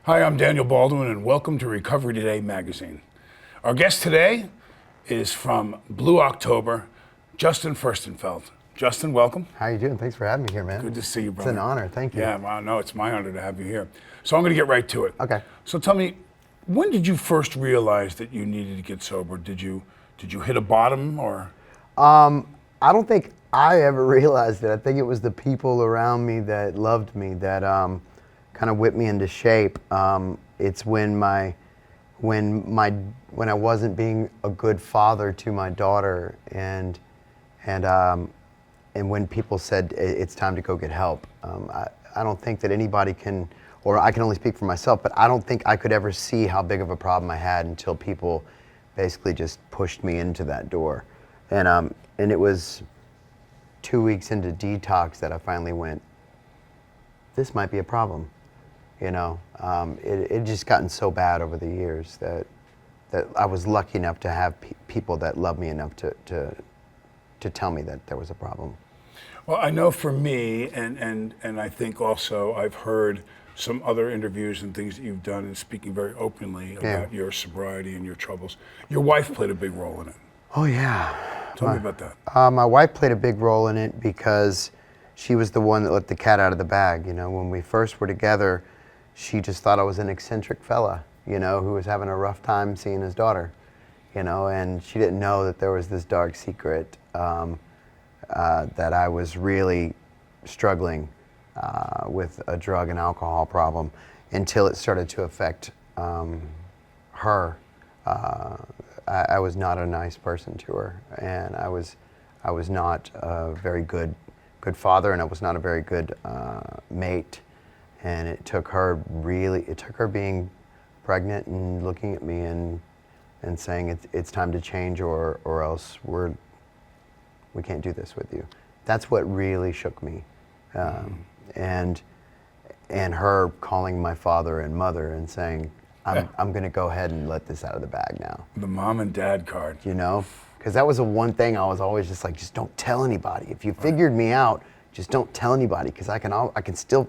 Hi, I'm Daniel Baldwin, and welcome to Recovery Today magazine. Our guest today is from Blue October, Justin Furstenfeld. Justin, welcome. How you doing? Thanks for having me here, man. Good to see you, brother. It's an honor. Thank you. Yeah, well, no, it's my honor to have you here. So I'm going to get right to it. Okay. So tell me, when did you first realize that you needed to get sober? Did you hit a bottom, or? I don't think I ever realized it. I think it was the people around me that loved me that kind of whipped me into shape. It's when I wasn't being a good father to my daughter, and when people said it's time to go get help. I don't think that anybody can, or I can only speak for myself, but I don't think I could ever see how big of a problem I had until people basically just pushed me into that door. And it was 2 weeks into detox that I finally went, this might be a problem. You know, it just gotten so bad over the years that I was lucky enough to have people that loved me enough to tell me that there was a problem. Well, I know for me, and I think also I've heard some other interviews and things that you've done and speaking very openly about your sobriety and your troubles. Your wife played a big role in it. Oh, yeah. Tell me about that. My wife played a big role in it because she was the one that let the cat out of the bag. You know, when we first were together, she just thought I was an eccentric fella, you know, who was having a rough time seeing his daughter, you know, and she didn't know that there was this dark secret that I was really struggling with a drug and alcohol problem until it started to affect her. I was not a nice person to her, and I was not a very good father, and I was not a very good mate. And it took her being pregnant and looking at me and saying it's time to change, or else we can't do this with you. That's what really shook me. And her calling my father and mother and saying, I'm going to go ahead and let this out of the bag now. The mom and dad card. You know, because that was the one thing I was always just like, just don't tell anybody. If you figured me out, just don't tell anybody, because I can still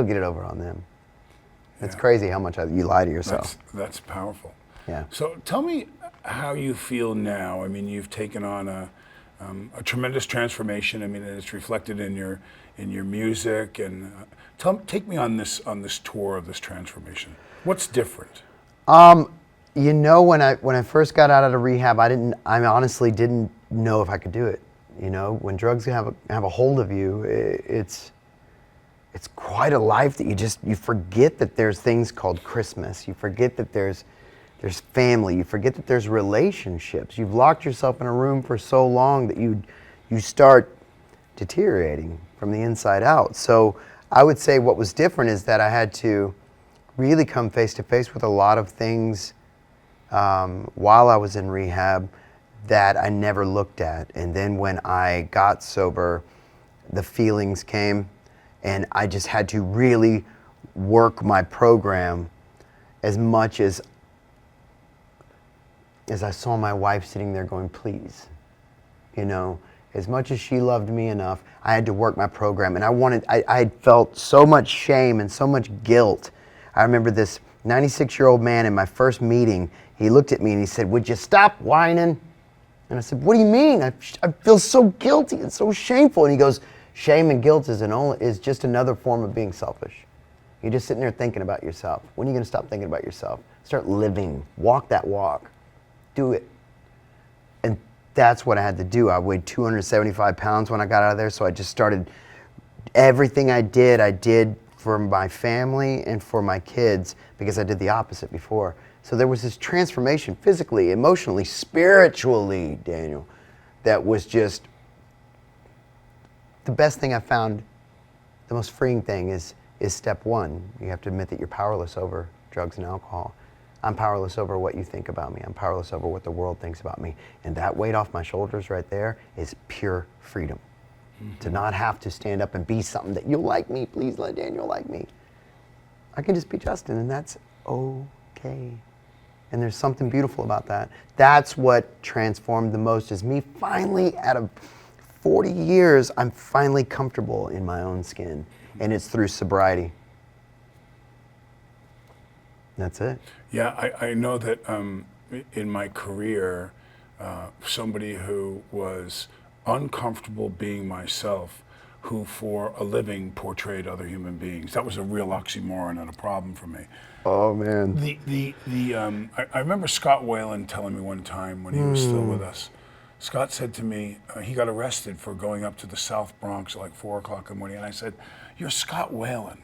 get it over on them. It's crazy how much you lie to yourself. That's powerful. Yeah. So tell me how you feel now. I mean, you've taken on a tremendous transformation. I mean, it's reflected in your music. And take me on this tour of this transformation. What's different? You know, when I first got out of rehab, I honestly didn't know if I could do it. You know, when drugs have a hold of you, it's quite a life that you forget that there's things called Christmas. You forget that there's family. You forget that there's relationships. You've locked yourself in a room for so long that you start deteriorating from the inside out. So I would say what was different is that I had to really come face to face with a lot of things while I was in rehab that I never looked at. And then when I got sober, the feelings came, and I just had to really work my program as much as I saw my wife sitting there going, please. You know, as much as she loved me enough, I had to work my program. And I had felt so much shame and so much guilt. I remember this 96-year-old man in my first meeting, he looked at me and he said, would you stop whining? And I said, what do you mean? I feel so guilty and so shameful. And he goes, shame and guilt is just another form of being selfish. You're just sitting there thinking about yourself. When are you going to stop thinking about yourself? Start living. Walk that walk. Do it. And that's what I had to do. I weighed 275 pounds when I got out of there, so I just started. Everything I did for my family and for my kids, because I did the opposite before. So there was this transformation physically, emotionally, spiritually, Daniel, that was just the best thing I found. The most freeing thing is step one. You have to admit that you're powerless over drugs and alcohol. I'm powerless over what you think about me. I'm powerless over what the world thinks about me. And that weight off my shoulders right there is pure freedom. Mm-hmm. To not have to stand up and be something that you'll like me, please let Daniel like me. I can just be Justin, and that's okay. And there's something beautiful about that. That's what transformed the most, is me finally, out of 40 years, I'm finally comfortable in my own skin. And it's through sobriety. That's it. Yeah, I know that in my career, somebody who was uncomfortable being myself, who for a living portrayed other human beings. That was a real oxymoron and a problem for me. Oh man. I remember Scott Whalen telling me one time when he was still with us. Scott said to me, he got arrested for going up to the South Bronx at like 4 o'clock in the morning, and I said, "You're Scott Whalen.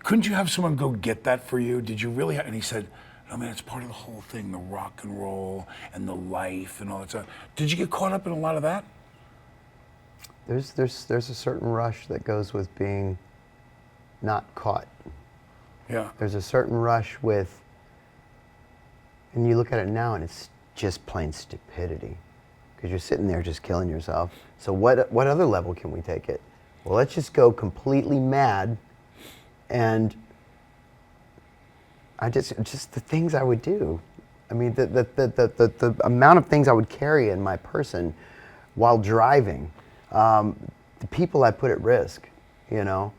Couldn't you have someone go get that for you? Did you really?" And he said, "No, man, it's part of the whole thing, the rock and roll and the life and all that stuff." Did you get caught up in a lot of that? There's a certain rush that goes with being not caught. Yeah. There's a certain rush with, and you look at it now and it's just plain stupidity, because you're sitting there just killing yourself. So what other level can we take it? Well, let's just go completely mad, and I just the things I would do. I mean, the amount of things I would carry in my person while driving, the people I put at risk, you know.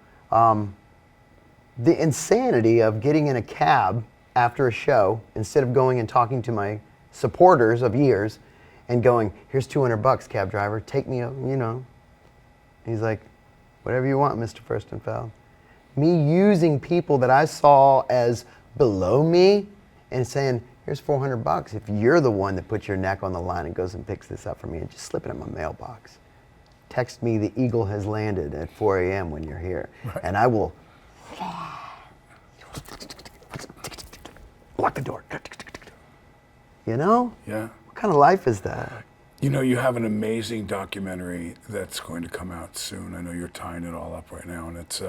The insanity of getting in a cab after a show instead of going and talking to my supporters of years and going, "Here's $200, cab driver, take me, you know." He's like, "Whatever you want, Mr. Furstenfeld." Me using people that I saw as below me and saying, "Here's $400 if you're the one that puts your neck on the line and goes and picks this up for me, and just slip it in my mailbox. Text me the eagle has landed at 4 a.m. when you're here." Right. And I will lock the door. You know? Yeah. What kind of life is that? You know, you have an amazing documentary that's going to come out soon. I know you're tying it all up right now, and it's.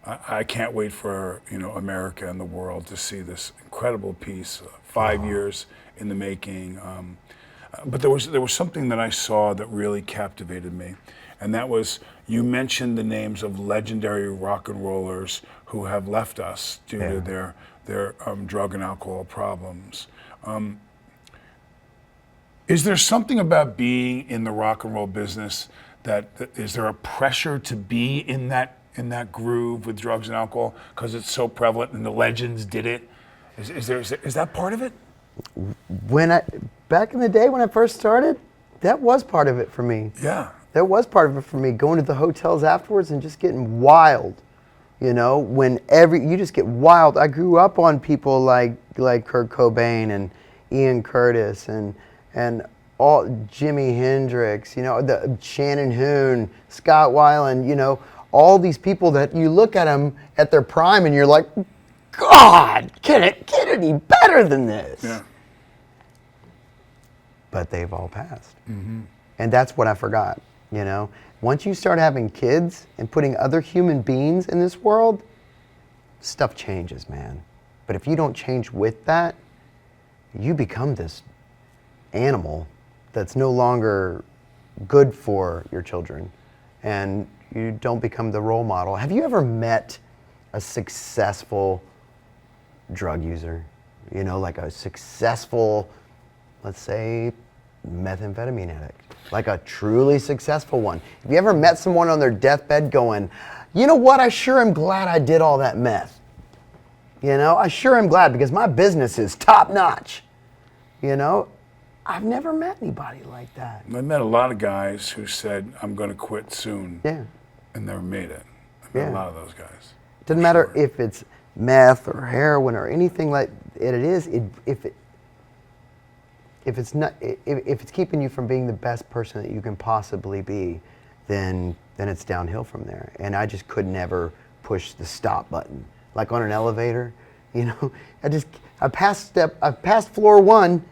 I can't wait for America and the world to see this incredible piece. 5 years in the making. But there was something that I saw that really captivated me, and that was you mentioned the names of legendary rock and rollers who have left us due to their drug and alcohol problems. Is there something about being in the rock and roll business that is there a pressure to be in that groove with drugs and alcohol because it's so prevalent and the legends did it? Is that part of it? Back in the day when I first started, that was part of it for me. Yeah. That was part of it for me, going to the hotels afterwards and just getting wild. You know, you just get wild. I grew up on people like Kurt Cobain and Ian Curtis and all Jimi Hendrix, the Shannon Hoon, Scott Weiland, all these people that you look at them at their prime and you're like, God, can it get any better than this? Yeah. But they've all passed. Mm-hmm. And that's what I forgot, Once you start having kids and putting other human beings in this world, stuff changes, man. But if you don't change with that, you become this animal that's no longer good for your children. And you don't become the role model. Have you ever met a successful drug user? Like a successful, let's say, methamphetamine addict, like a truly successful one. Have you ever met someone on their deathbed going, "You know what, I sure am glad I did all that meth. I sure am glad because my business is top notch." I've never met anybody like that. I met a lot of guys who said, "I'm going to quit soon." Yeah. And never made it. I met a lot of those guys. Doesn't matter if it's meth or heroin or anything like it is. If it's keeping you from being the best person that you can possibly be, then it's downhill from there. And I just could never push the stop button. Like on an elevator, I passed floor 1,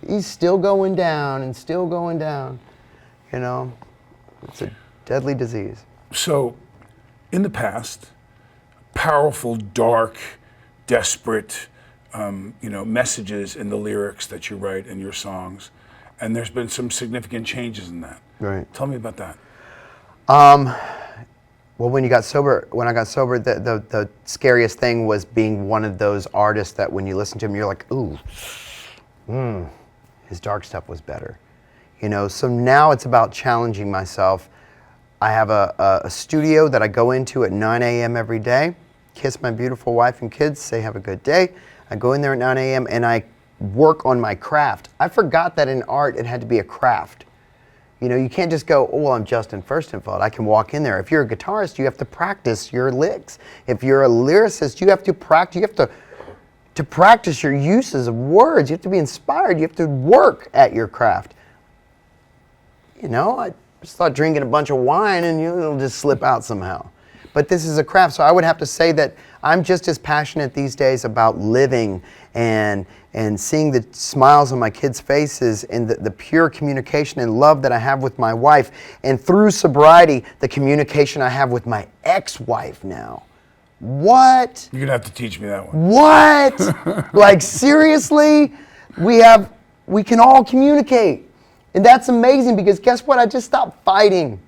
he's still going down and still going down. It's a deadly disease. So, in the past, powerful, dark, desperate, messages in the lyrics that you write in your songs, and there's been some significant changes in that. Right. Tell me about that. Well, when I got sober, the scariest thing was being one of those artists that when you listen to him, you're like, ooh, his dark stuff was better. So now it's about challenging myself. I have a studio that I go into at 9 a.m. every day, kiss my beautiful wife and kids, say have a good day. I go in there at 9 a.m. and I work on my craft. I forgot that in art it had to be a craft. You know, you can't just go, oh, well, I'm Justin Furstenfeld. I can walk in there. If you're a guitarist, you have to practice your licks. If you're a lyricist, you have to practice. You have to practice your uses of words. You have to be inspired. You have to work at your craft. You know, I just thought drinking a bunch of wine and it'll just slip out somehow. But this is a craft, so I would have to say that I'm just as passionate these days about living and seeing the smiles on my kids' faces and the pure communication and love that I have with my wife. And through sobriety, the communication I have with my ex-wife now. What? You're going to have to teach me that one. What? Like, seriously? We can all communicate. And that's amazing because guess what? I just stopped fighting.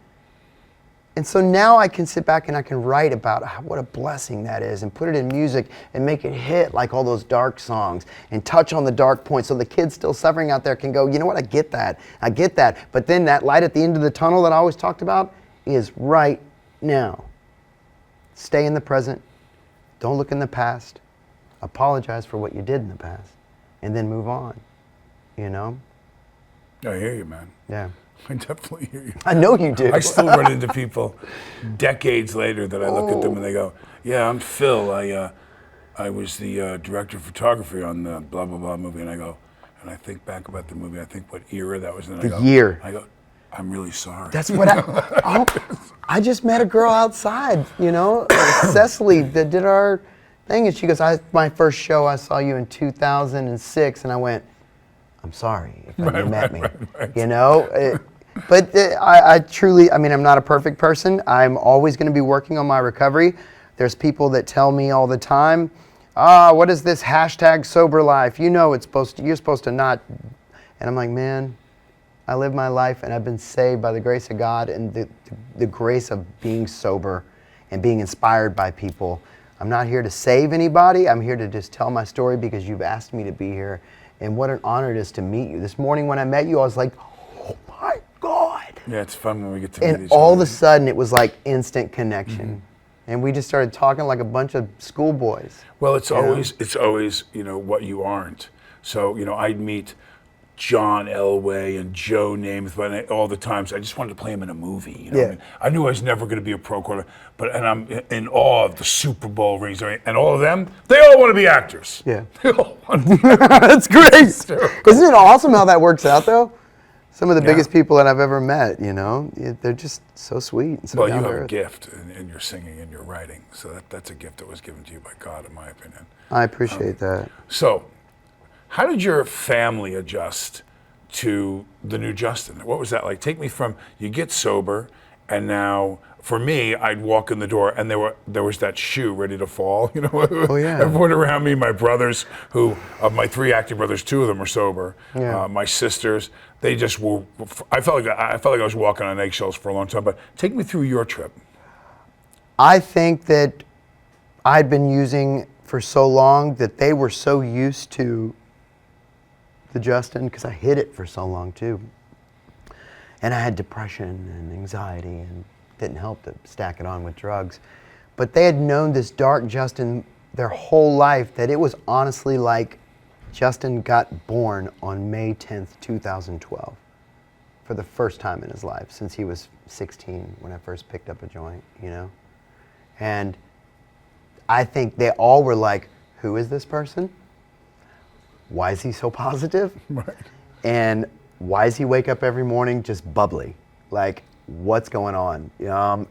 And so now I can sit back and I can write about what a blessing that is and put it in music and make it hit like all those dark songs and touch on the dark points so the kids still suffering out there can go, you know what, I get that. I get that. But then that light at the end of the tunnel that I always talked about is right now. Stay in the present. Don't look in the past. Apologize for what you did in the past and then move on, you know? I hear you, man. Yeah. I definitely hear you. I know you do. I still run into people decades later that I look at them and they go, yeah, I'm Phil. I was the director of photography on the blah, blah, blah movie. And I go, and I think back about the movie, I think what era that was in. The year. I go, I'm really sorry. That's what I just met a girl outside, you know, Cecily, that did our thing. And she goes, my first show, I saw you in 2006. And I went, I'm sorry if you met me, you know. But I truly, I mean, I'm not a perfect person. I'm always going to be working on my recovery. There's people that tell me all the time, what is this hashtag sober life? You know, you're supposed to not. And I'm like, man, I live my life and I've been saved by the grace of God and the grace of being sober and being inspired by people. I'm not here to save anybody. I'm here to just tell my story because you've asked me to be here. And what an honor it is to meet you. This morning when I met you, I was like, oh my God. Yeah, it's fun when we get to meet each other. And all of a sudden, it was like instant connection. Mm-hmm. And we just started talking like a bunch of schoolboys. Well, it's always, you know, what you aren't. So, you know, I'd meet John Elway and Joe Namath all the times. I just wanted to play him in a movie. You know? Yeah. I mean, I knew I was never going to be a pro quarterback, and I'm in awe of the Super Bowl rings. And all of them, they all want to be actors. Yeah. They all want to be actors. That's great. Isn't it awesome how that works out, though? Some of the biggest people that I've ever met, you know, they're just so sweet. And so well, you have a gift in your singing and your writing. So that's a gift that was given to you by God, in my opinion. I appreciate that. So, how did your family adjust to the new Justin? What was that like? Take me from you get sober, and now for me, I'd walk in the door, and there was that shoe ready to fall. You know, oh yeah. Everyone around me, my brothers, who of my 3 acting brothers, 2 of them are sober. Yeah. My sisters, they just were. I felt like I was walking on eggshells for a long time. But take me through your trip. I think that I'd been using for so long that they were so used to the Justin, because I hid it for so long too. And I had depression and anxiety and didn't help to stack it on with drugs. But they had known this dark Justin their whole life, that it was honestly like Justin got born on May 10th, 2012 for the first time in his life since he was 16 when I first picked up a joint, you know? And I think they all were like, who is this person? Why is he so positive? Right. And why does he wake up every morning just bubbly? Like, what's going on?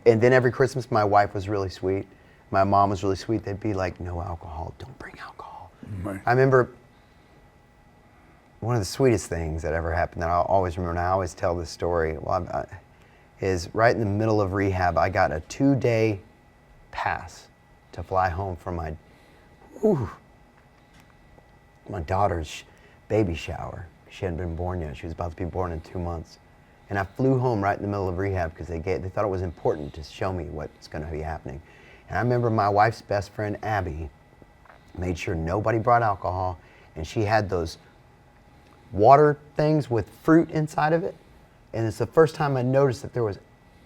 And then every Christmas, my wife was really sweet. My mom was really sweet. They'd be like, no alcohol, don't bring alcohol. Right. I remember one of the sweetest things that ever happened that I'll always remember, and I always tell this story, is right in the middle of rehab, I got a 2-day pass to fly home from my daughter's baby shower. She hadn't been born yet. She was about to be born in 2 months. And I flew home right in the middle of rehab because they thought it was important to show me what's going to be happening. And I remember my wife's best friend, Abby, made sure nobody brought alcohol, and she had those water things with fruit inside of it. And it's the first time I noticed that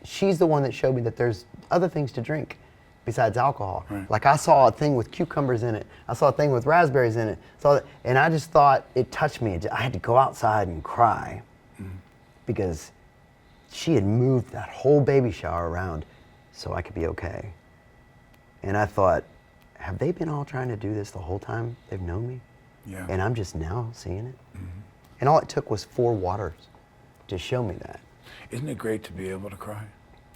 she's the one that showed me that there's other things to drink besides alcohol. Right. Like I saw a thing with cucumbers in it. I saw a thing with raspberries in it. And I just thought it touched me. I had to go outside and cry because she had moved that whole baby shower around so I could be okay. And I thought, have they been all trying to do this the whole time they've known me? Yeah. And I'm just now seeing it. And all it took was 4 waters to show me that. Isn't it great to be able to cry?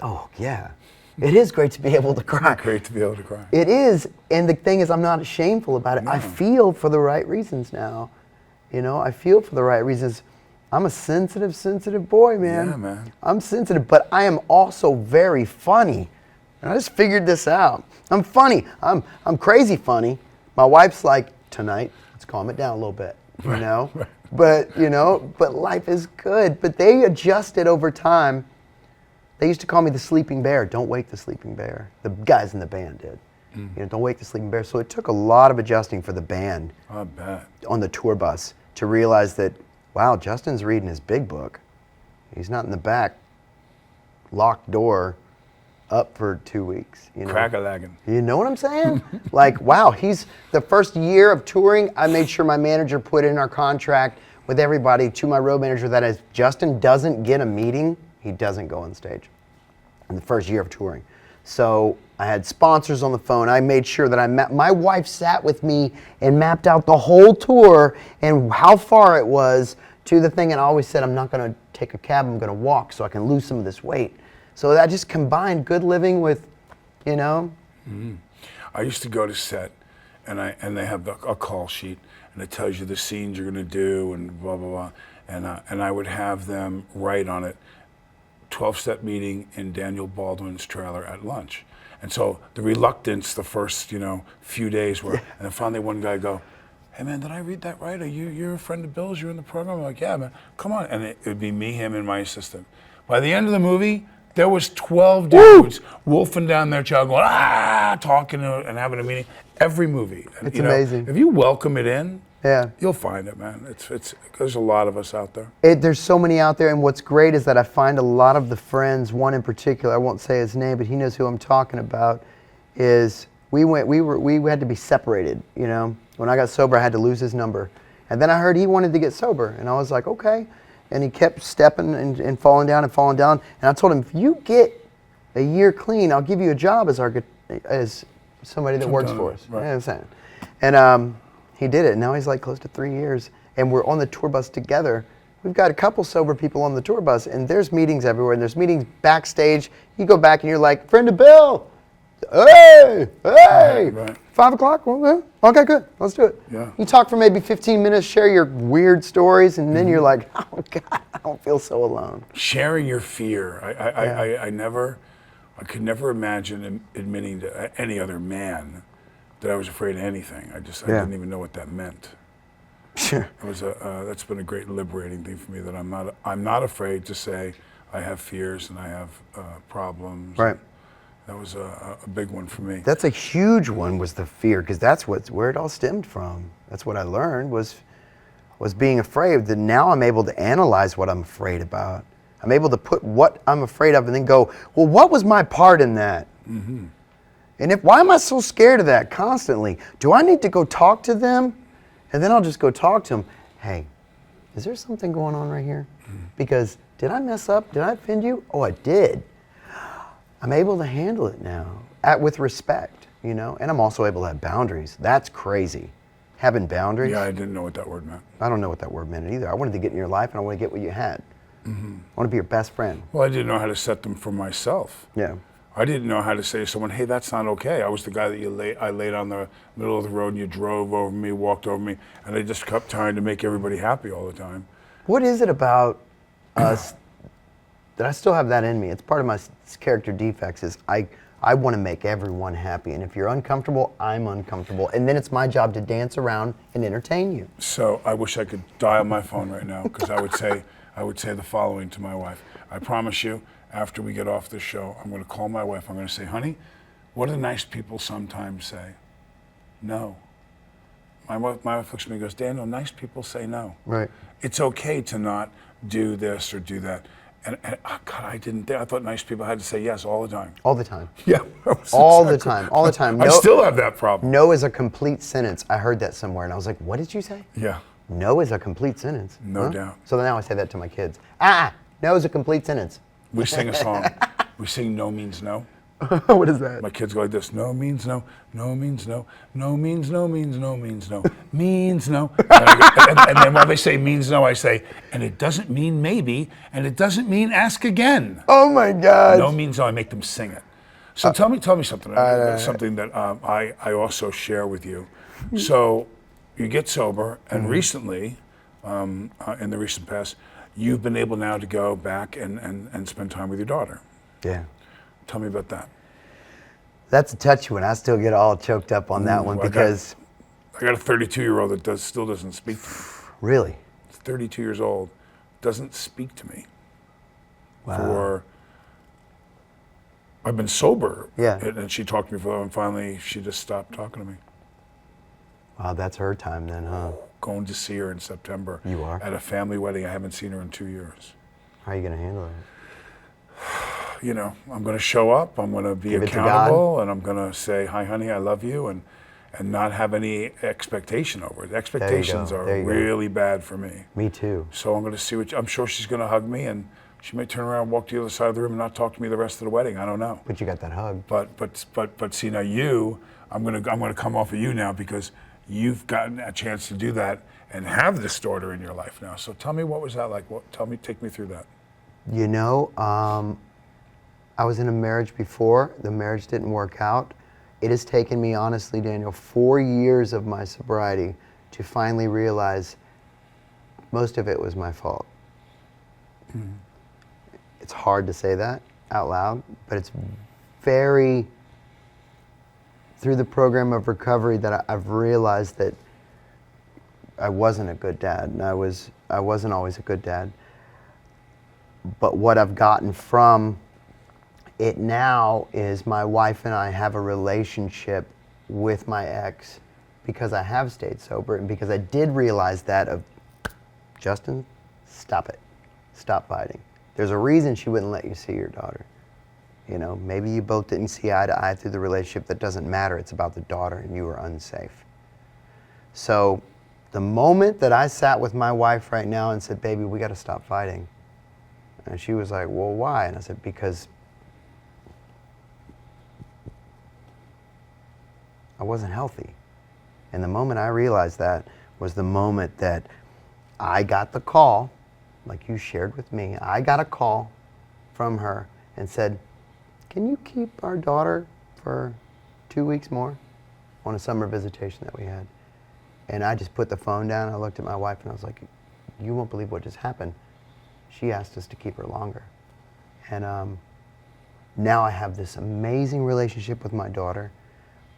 Oh, yeah. It is great to be able to cry. Great to be able to cry. It is, and the thing is, I'm not shameful about it. No. I feel for the right reasons now. You know, I feel for the right reasons. I'm a sensitive boy, man. Yeah, man. I'm sensitive, but I am also very funny. And I just figured this out. I'm funny. I'm crazy funny. My wife's like, tonight, let's calm it down a little bit, you know? Right. But, you know, but life is good. But they adjusted over time. They used to call me the sleeping bear. Don't wake the sleeping bear. The guys in the band did. You know, don't wake the sleeping bear. So it took a lot of adjusting for the band I bet. on the tour bus to realize that, wow, Justin's reading his big book. He's not in the back, locked door, up for 2 weeks. You know? Crack-a-lagging. You know what I'm saying? Like, wow, he's the first year of touring, I made sure my manager put in our contract with everybody to my road manager that if Justin doesn't get a meeting, he doesn't go on stage in the first year of touring. So I had sponsors on the phone. I made sure that my wife sat with me and mapped out the whole tour and how far it was to the thing. And I always said, I'm not going to take a cab, I'm going to walk so I can lose some of this weight. So I just combined good living with, you know. I used to go to set, and they have a call sheet, and it tells you the scenes you're going to do and blah, blah, blah. And I would have them write on it, 12-step meeting in Daniel Baldwin's trailer at lunch. And so the reluctance the first, few days were, and then finally one guy go, hey man, did I read that right? You're a friend of Bill's, you're in the program? I'm like, yeah man, come on. And it would be me, him, and my assistant. By the end of the movie, there was 12 dudes wolfing down their child going, talking and having a meeting. Every movie. It's amazing. If you welcome it in, Yeah. you'll find it, man. There's a lot of us out there. There's so many out there, and what's great is that I find a lot of the friends, one in particular, I won't say his name, but he knows who I'm talking about, is we had to be separated, When I got sober, I had to lose his number. And then I heard he wanted to get sober, and I was like, okay. And he kept stepping and falling down and falling down. And I told him, if you get a year clean, I'll give you a job as somebody that works for us. Right. You know what I'm saying? And he did it. And now he's like close to 3 years. And we're on the tour bus together. We've got a couple sober people on the tour bus. And there's meetings everywhere. And there's meetings backstage. You go back and you're like, friend of Bill. Hey. Right. 5 o'clock? Okay, good. Let's do it. Yeah. You talk for maybe 15 minutes, share your weird stories, and then you're like, oh, God, I don't feel so alone. Sharing your fear. I could never imagine admitting to any other man that I was afraid of anything. I didn't even know what that meant. Sure. That's been a great liberating thing for me, that I'm not afraid to say I have fears and I have problems. Right. That was a big one for me. That's a huge one, was the fear, because that's where it all stemmed from. That's what I learned was being afraid. That now I'm able to analyze what I'm afraid about. I'm able to put what I'm afraid of and then go, well, what was my part in that? Mm-hmm. And why am I so scared of that constantly? Do I need to go talk to them? And then I'll just go talk to them. Hey, is there something going on right here? Mm-hmm. Because did I mess up? Did I offend you? Oh, I did. I'm able to handle it now with respect, And I'm also able to have boundaries. That's crazy. Having boundaries. Yeah, I didn't know what that word meant. I don't know what that word meant either. I wanted to get in your life and I want to get what you had. Mm-hmm. I want to be your best friend. Well, I didn't know how to set them for myself. Yeah. I didn't know how to say to someone, hey, that's not okay. I was the guy that I laid on the middle of the road and you drove over me, walked over me, and I just kept trying to make everybody happy all the time. What is it about us that I still have that in me? It's part of my character defects is I want to make everyone happy. And if you're uncomfortable, I'm uncomfortable. And then it's my job to dance around and entertain you. So I wish I could dial my phone right now, because I would say the following to my wife. I promise you, after we get off this show, I'm going to call my wife. I'm going to say, honey, what do nice people sometimes say? No. My wife looks at me and goes, Daniel, nice people say no. Right. It's okay to not do this or do that. And oh God, I didn't think, I thought nice people had to say yes all the time. All the time. Yeah. All the time. All the time. I still have that problem. No is a complete sentence. I heard that somewhere and I was like, what did you say? Yeah. No is a complete sentence. No doubt. So now I say that to my kids. No is a complete sentence. We sing a song. We sing no means no. What is that? My kids go like this, no means no, no means no, no means no means no means no, means no. And then while they say means no, I say, and it doesn't mean maybe, and it doesn't mean ask again. Oh my God. No means no, I make them sing it. So tell me something, something that I also share with you. So you get sober, and recently, in the recent past, you've been able now to go back and spend time with your daughter. Yeah. Tell me about that. That's a touchy one. I still get all choked up on that one because... I got a 32-year-old that still doesn't speak to me. Really? He's 32 years old, doesn't speak to me. Wow. I've been sober. Yeah. And she talked to me for, and finally she just stopped talking to me. Wow, that's her time then, huh? Going to see her in September. You are? At a family wedding. I haven't seen her in 2 years. How are you going to handle it? You know, I'm going to show up, I'm going to be accountable, and I'm going to say, hi, honey, I love you, and not have any expectation over it. Expectations are really bad for me. Me too. So I'm going to see I'm sure she's going to hug me, and she may turn around, walk to the other side of the room, and not talk to me the rest of the wedding. I don't know. But you got that hug. But see, now I'm going to come off of you now because you've gotten a chance to do that and have this daughter in your life now. So tell me, what was that like? Take me through that. You know, I was in a marriage before. The marriage didn't work out. It has taken me, honestly, Daniel, 4 years of my sobriety to finally realize most of it was my fault. Mm-hmm. It's hard to say that out loud, but it's very, through the program of recovery, that I've realized that I wasn't a good dad, and I wasn't always a good dad. But what I've gotten from it now is my wife and I have a relationship with my ex because I have stayed sober and because I did realize that of, Justin, stop it. Stop fighting. There's a reason she wouldn't let you see your daughter. You know, maybe you both didn't see eye to eye through the relationship. That doesn't matter. It's about the daughter and you were unsafe. So the moment that I sat with my wife right now and said, baby, we got to stop fighting. And she was like, well, why? And I said, because I wasn't healthy. And the moment I realized that was the moment that I got the call, like you shared with me. I got a call from her and said, can you keep our daughter for 2 weeks more on a summer visitation that we had? And I just put the phone down. I looked at my wife and I was like, you won't believe what just happened. She asked us to keep her longer. And now I have this amazing relationship with my daughter.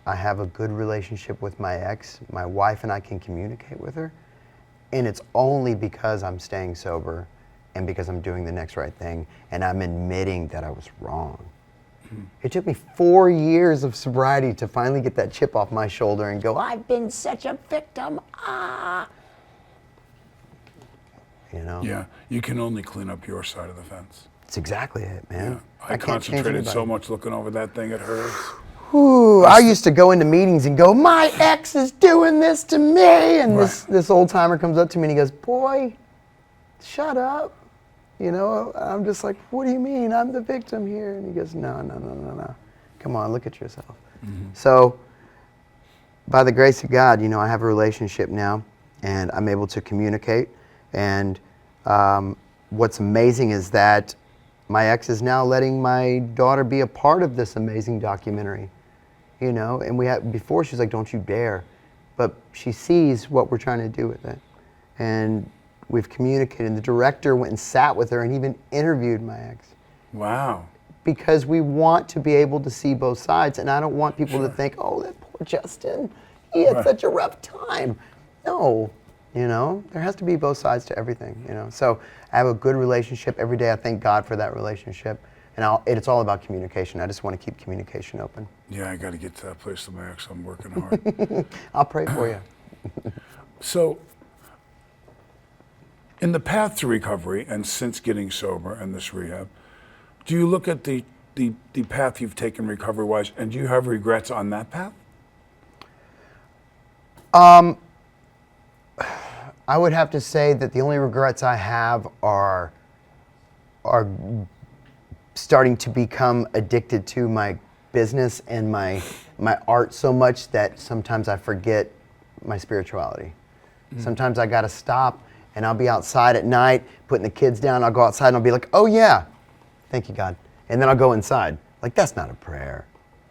I have a good relationship with my ex. My wife and I can communicate with her. And it's only because I'm staying sober and because I'm doing the next right thing and I'm admitting that I was wrong. Mm-hmm. It took me 4 years of sobriety to finally get that chip off my shoulder and go, I've been such a victim. You know? Yeah, you can only clean up your side of the fence. That's exactly it, man. Yeah. I concentrated so much looking over that thing at hers. Ooh, I used to go into meetings and go, my ex is doing this to me. And this old timer comes up to me and he goes, boy, shut up. You know, I'm just like, what do you mean? I'm the victim here. And he goes, no. Come on, look at yourself. Mm-hmm. So by the grace of God, you know, I have a relationship now and I'm able to communicate. And what's amazing is that my ex is now letting my daughter be a part of this amazing documentary, you know, and before she was like, don't you dare, but she sees what we're trying to do with it. And we've communicated, and the director went and sat with her and even interviewed my ex. Wow. Because we want to be able to see both sides, and I don't want people to think, oh, that poor Justin, he had such a rough time. No. You know, there has to be both sides to everything, you know. So I have a good relationship. Every day I thank God for that relationship. And it's all about communication. I just want to keep communication open. Yeah, I got to get to that place with my ex. I'm working hard. I'll pray for you. So In the path to recovery and since getting sober and this rehab, do you look at the path you've taken recovery-wise, and do you have regrets on that path? I would have to say that the only regrets I have are starting to become addicted to my business and my art so much that sometimes I forget my spirituality. Sometimes I gotta stop, and I'll be outside at night putting the kids down. I'll go outside and I'll be like, oh yeah, thank you God. And then I'll go inside. Like, that's not a prayer.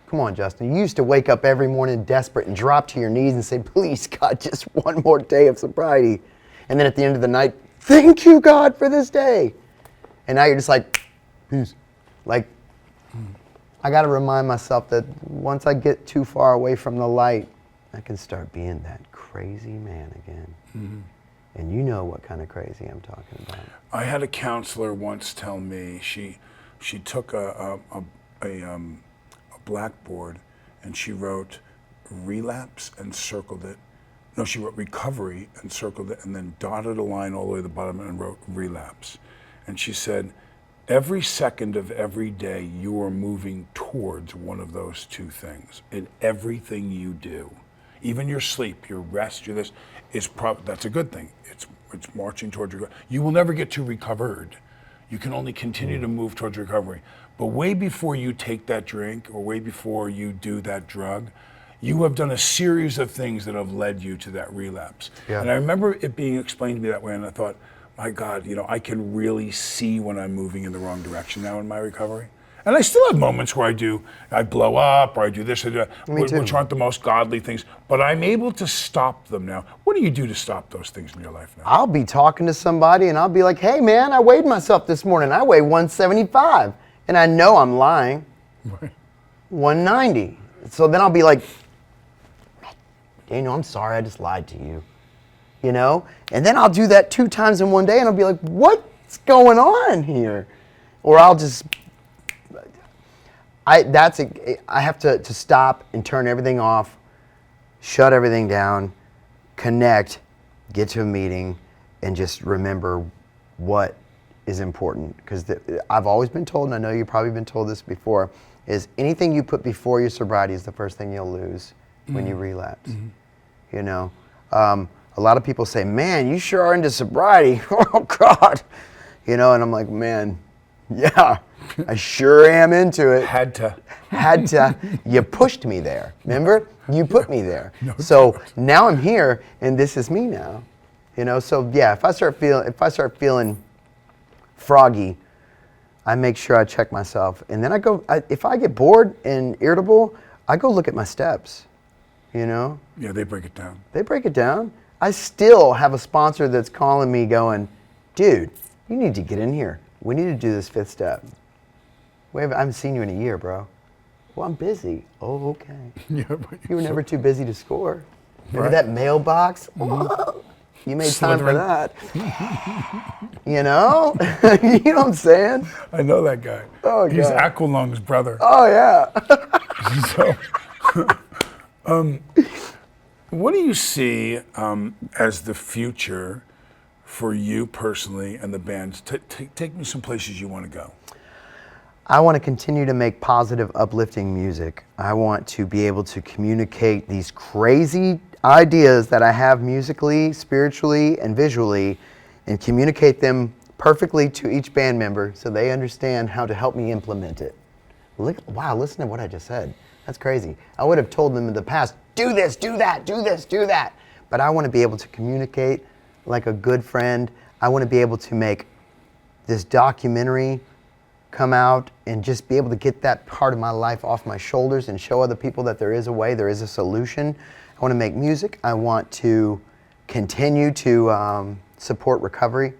Come on, Justin. You used to wake up every morning desperate and drop to your knees and say, please God, just one more day of sobriety. And then at the end of the night, thank you God for this day. And now you're just like, peace. Like, I gotta remind myself that once I get too far away from the light, I can start being that crazy man again. And you know what kind of crazy I'm talking about. I had a counselor once tell me she took a blackboard and she wrote relapse and circled it. No, she wrote recovery and circled it, and then dotted a line all the way to the bottom and wrote relapse. And she said, every second of every day you are moving towards one of those two things in everything you do. Even your sleep, your rest, your this, that's a good thing. It's marching towards recovery. You will never get to recovered. You can only continue to move towards recovery. But way before you take that drink or way before you do that drug, you have done a series of things that have led you to that relapse. Yeah. And I remember it being explained to me that way, and I thought, my God, I can really see when I'm moving in the wrong direction now in my recovery. And I still have moments where I blow up, or I do this, or that, which aren't the most godly things, but I'm able to stop them now. What do you do to stop those things in your life now? I'll be talking to somebody and I'll be like, hey man, I weighed myself this morning. I weigh 175. And I know I'm lying. Right. 190. So then I'll be like, Daniel, I'm sorry, I just lied to you. And then I'll do that 2 times in one day and I'll be like, what's going on here? Or I'll just, I have to stop and turn everything off, shut everything down, connect, get to a meeting, and just remember what is important. Because I've always been told, and I know you've probably been told this before, is anything you put before your sobriety is the first thing you'll lose when you relapse. A lot of people say, man, you sure are into sobriety. Oh God. And I'm like, man, yeah, I sure am into it. Had to. You pushed me there. Remember? You put me there. So now I'm here, and this is me now. So yeah, if I start feeling froggy, I make sure I check myself, and then if I get bored and irritable, I go look at my steps. Yeah, they break it down. I still have a sponsor that's calling me going, dude, you need to get in here. We need to do this 5th step. I haven't seen you in a year, bro. Well, I'm busy. Oh, okay. Yeah, you were never too busy to score. Remember that mailbox? Oh, you made time for that. You know what I'm saying? I know that guy. Oh, He's God. Aqualung's brother. Oh, yeah. So, what do you see as the future for you personally and the band? Take me some places you want to go. I want to continue to make positive, uplifting music. I want to be able to communicate these crazy ideas that I have musically, spiritually, and visually, and communicate them perfectly to each band member so they understand how to help me implement it. Wow, listen to what I just said. That's crazy. I would have told them in the past, do this, do that, do this, do that. But I want to be able to communicate like a good friend. I want to be able to make this documentary come out and just be able to get that part of my life off my shoulders and show other people that there is a way, there is a solution. I want to make music. I want to continue to support recovery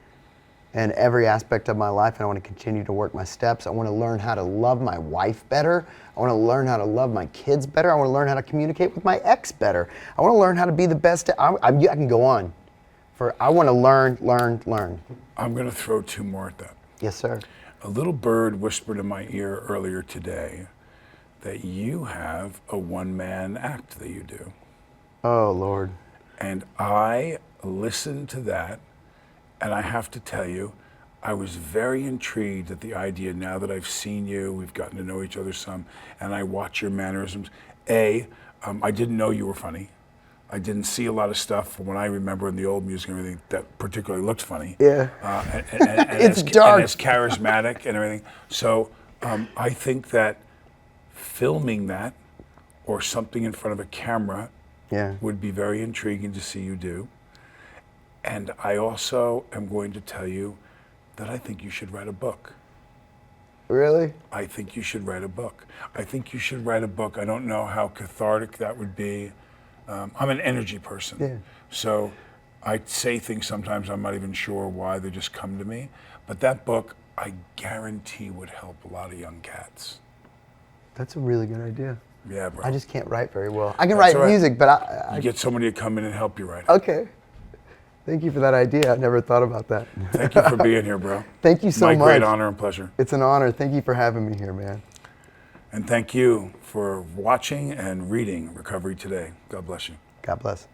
in every aspect of my life, and I want to continue to work my steps. I want to learn how to love my wife better. I want to learn how to love my kids better. I want to learn how to communicate with my ex better. I want to learn how to be the best. I can go on. I want to learn. I'm going to throw 2 more at that. Yes, sir. A little bird whispered in my ear earlier today that you have a one-man act that you do. Oh, Lord. And I listened to that, And I have to tell you, I was very intrigued at the idea, now that I've seen you, we've gotten to know each other some, and I watch your mannerisms. I didn't know you were funny. I didn't see a lot of stuff from what I remember in the old music and everything that particularly looked funny. Yeah. And It's as, dark. And as charismatic and everything. So I think that filming that or something in front of a camera would be very intriguing to see you do. And I also am going to tell you that I think you should write a book. Really? I think you should write a book. I think you should write a book. I don't know how cathartic that would be. I'm an energy person. Yeah. So I say things sometimes I'm not even sure why, they just come to me. But that book, I guarantee, would help a lot of young cats. That's a really good idea. Yeah, bro. I just can't write very well. I can That's write all right. music, but You get somebody to come in and help you write it. Okay. Thank you for that idea. I never thought about that. Thank you for being here, bro. Thank you so much. My great honor and pleasure. It's an honor. Thank you for having me here, man. And thank you for watching and reading Recovery Today. God bless you. God bless.